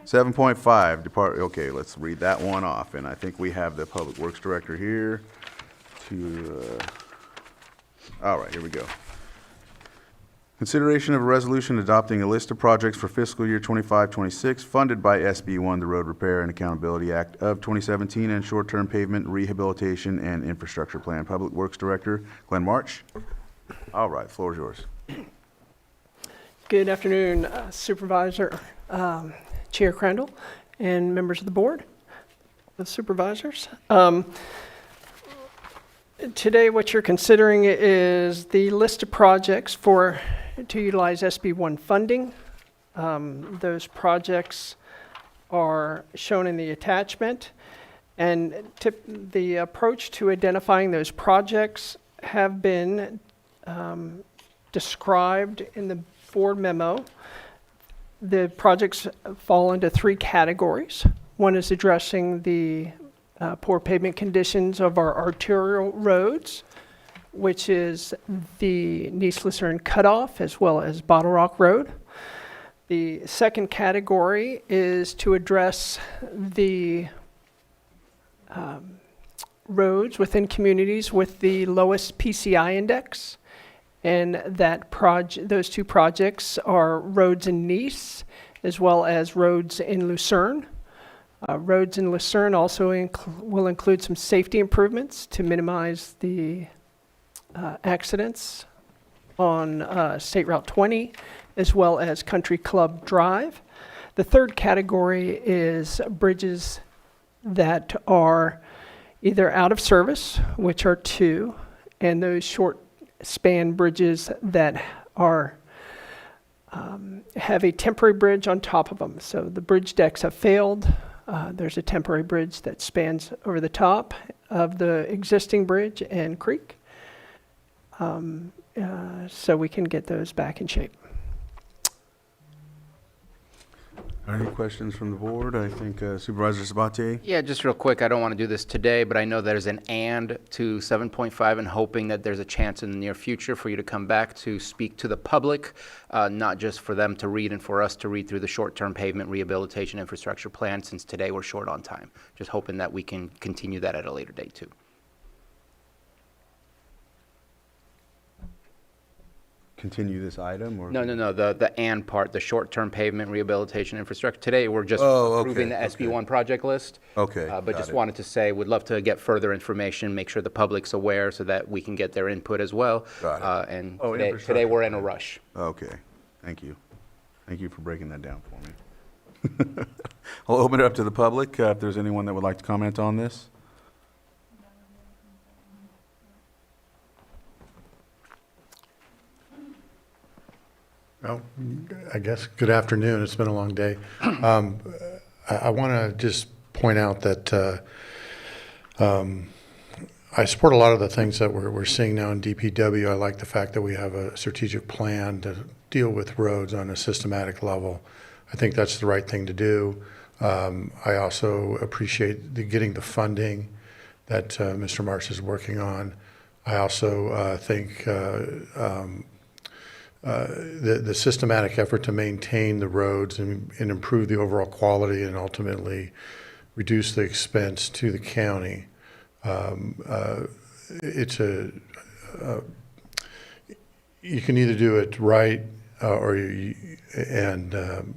7.5, okay, let's read that one off. And I think we have the Public Works Director here to, all right, here we go. Consideration of a resolution adopting a list of projects for fiscal year 25-26 funded by SB1, the Road Repair and Accountability Act of 2017, and short-term pavement rehabilitation and infrastructure plan. Public Works Director Glenn March. All right, floor is yours. Good afternoon, Supervisor, Chair Crandall, and members of the board of supervisors. Today, what you're considering is the list of projects to utilize SB1 funding. Those projects are shown in the attachment, and the approach to identifying those projects have been described in the board memo. The projects fall into three categories. One is addressing the poor pavement conditions of our arterial roads, which is the Nice Lucerne Cutoff as well as Bottle Rock Road. The second category is to address the roads within communities with the lowest PCI index. And those two projects are roads in Nice as well as roads in Lucerne. Roads in Lucerne also will include some safety improvements to minimize the accidents on State Route 20 as well as Country Club Drive. The third category is bridges that are either out of service, which are two, and those short span bridges that are have a temporary bridge on top of them. So the bridge decks have failed. There's a temporary bridge that spans over the top of the existing bridge and creek. So we can get those back in shape. Any questions from the board? I think Supervisor Sabatier. Yeah, just real quick, I don't want to do this today, but I know there's an and to 7.5 and hoping that there's a chance in the near future for you to come back to speak to the public, not just for them to read and for us to read through the short-term pavement rehabilitation infrastructure plan, since today we're short on time. Just hoping that we can continue that at a later date too. Continue this item? Or? No, the and part, the short-term pavement rehabilitation infrastructure. Today, we're just approving the SB1 project list. Okay. But just wanted to say, would love to get further information, make sure the public's aware so that we can get their input as well. Got it. And today we're in a rush. Okay. Thank you. Thank you for breaking that down for me. I'll open it up to the public if there's anyone that would like to comment on this. Well, I guess good afternoon. It's been a long day. I want to just point out that I support a lot of the things that we're seeing now in DPW. I like the fact that we have a strategic plan to deal with roads on a systematic level. I think that's the right thing to do. I also appreciate getting the funding that Mr. Marsh is working on. I also think the systematic effort to maintain the roads and improve the overall quality and ultimately reduce the expense to the county. You can either do it right and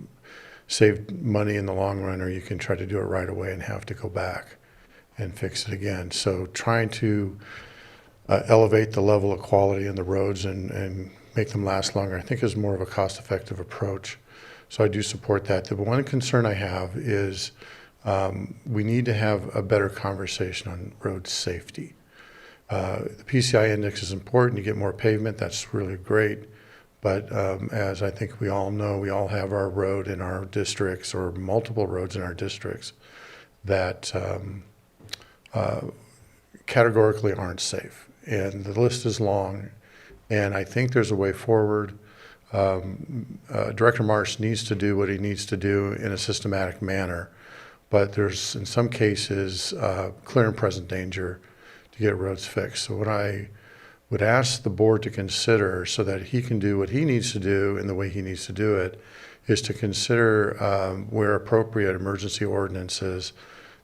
save money in the long run, or you can try to do it right away and have to go back and fix it again. So trying to elevate the level of quality in the roads and make them last longer, I think, is more of a cost-effective approach. So I do support that. The one concern I have is we need to have a better conversation on road safety. The PCI index is important. You get more pavement. That's really great. But as I think we all know, we all have our road in our districts or multiple roads in our districts that categorically aren't safe. And the list is long. And I think there's a way forward. Director Marsh needs to do what he needs to do in a systematic manner. But there's, in some cases, clear and present danger to get roads fixed. So what I would ask the board to consider so that he can do what he needs to do in the way he needs to do it is to consider, where appropriate, emergency ordinances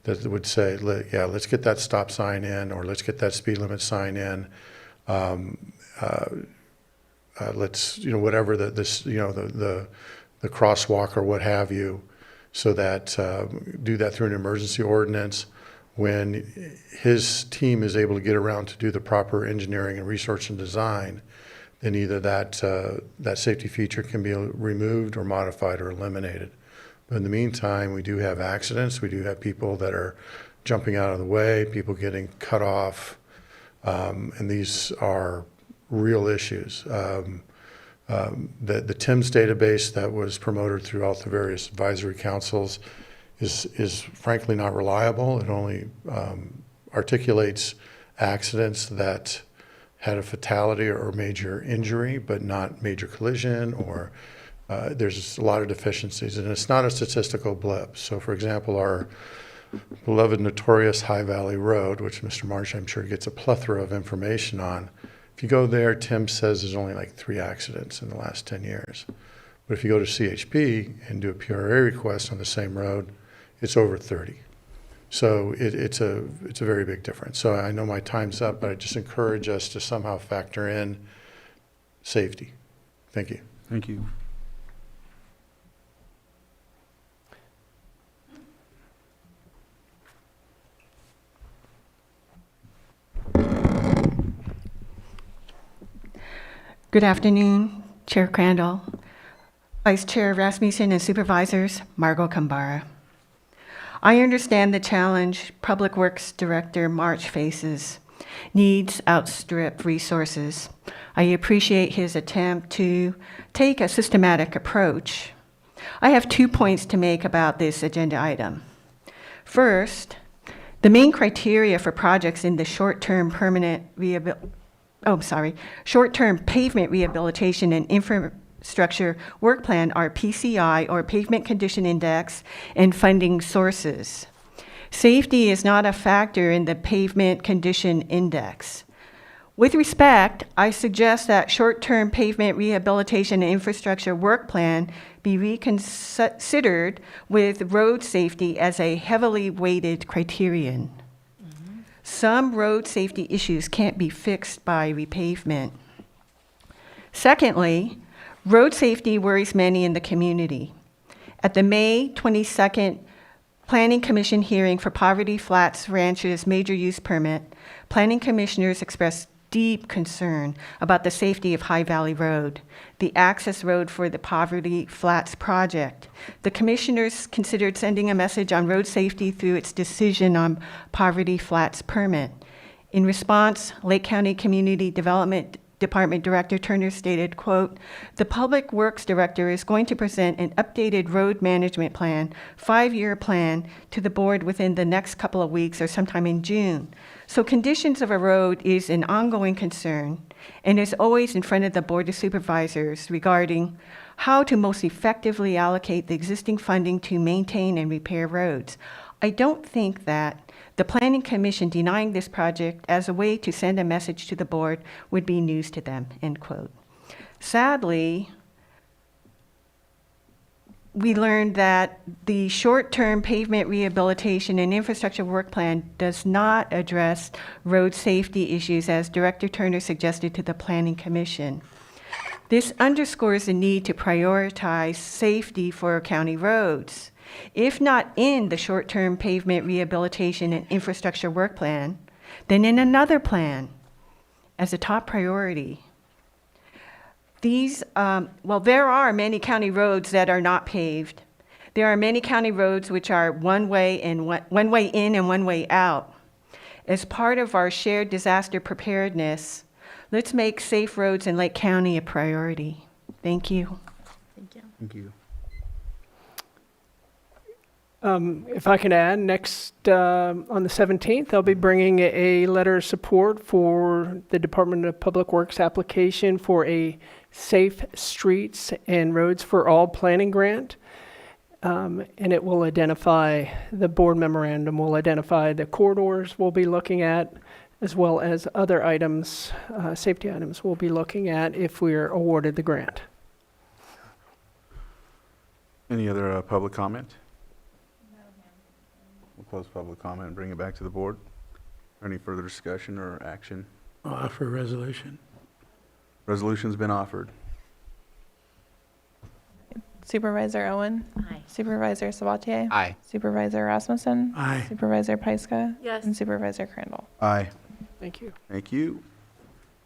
that would say, yeah, let's get that stop sign in, or let's get that speed limit sign in. Let's, whatever the crosswalk or what have you, so that, do that through an emergency ordinance. When his team is able to get around to do the proper engineering and research and design, then either that safety feature can be removed or modified or eliminated. But in the meantime, we do have accidents. We do have people that are jumping out of the way, people getting cut off, and these are real issues. The TIMS database that was promoted throughout the various advisory councils is frankly not reliable. It only articulates accidents that had a fatality or major injury, but not major collision, or there's a lot of deficiencies, and it's not a statistical blip. So for example, our beloved notorious High Valley Road, which Mr. Marsh I'm sure gets a plethora of information on, if you go there, Tim says there's only like 3 accidents in the last 10 years. But if you go to CHP and do a PRA request on the same road, it's over 30. So it's a very big difference. So I know my time's up, but I just encourage us to somehow factor in safety. Thank you. Thank you. Good afternoon, Chair Crandall, Vice Chair Rasmussen, and Supervisors, Margot Kambara. I understand the challenge Public Works Director March faces. Needs outstrip resources. I appreciate his attempt to take a systematic approach. I have 2 points to make about this agenda item. First, the main criteria for projects in the short-term pavement rehabilitation and infrastructure work plan are PCI, or Pavement Condition Index, and funding sources. Safety is not a factor in the Pavement Condition Index. With respect, I suggest that short-term pavement rehabilitation and infrastructure work plan be reconsidered with road safety as a heavily weighted criterion. Some road safety issues can't be fixed by repavement. Secondly, road safety worries many in the community. At the May 22nd Planning Commission hearing for Poverty Flats Ranch's major use permit, planning commissioners expressed deep concern about the safety of High Valley Road, the access road for the Poverty Flats project. The commissioners considered sending a message on road safety through its decision on Poverty Flats permit. In response, Lake County Community Development Department Director Turner stated, quote, "The Public Works Director is going to present an updated road management plan, 5-year plan, to the board within the next couple of weeks or sometime in June. So conditions of a road is an ongoing concern and is always in front of the Board of Supervisors regarding how to most effectively allocate the existing funding to maintain and repair roads. I don't think that the Planning Commission denying this project as a way to send a message to the board would be news to them," end quote. Sadly, we learned that the short-term pavement rehabilitation and infrastructure work plan does not address road safety issues as Director Turner suggested to the Planning Commission. This underscores the need to prioritize safety for county roads. If not in the short-term pavement rehabilitation and infrastructure work plan, then in another plan as a top priority. There are many county roads that are not paved. There are many county roads which are one way in and one way out. As part of our shared disaster preparedness, let's make safe roads in Lake County a priority. Thank you. Thank you. If I can add, next, on the 17th, I'll be bringing a letter of support for the Department of Public Works application for a Safe Streets and Roads for All planning grant. And it will identify, the board memorandum will identify the corridors we'll be looking at, as well as other items, safety items we'll be looking at if we're awarded the grant. Any other public comment? We'll close public comment and bring it back to the board. Any further discussion or action? I'll offer a resolution. Resolution's been offered. Supervisor Owen? Aye. Supervisor Sabatier? Aye. Supervisor Rasmussen? Aye. Supervisor Pyska? Yes. And Supervisor Crandall? Aye. Thank you. Thank you.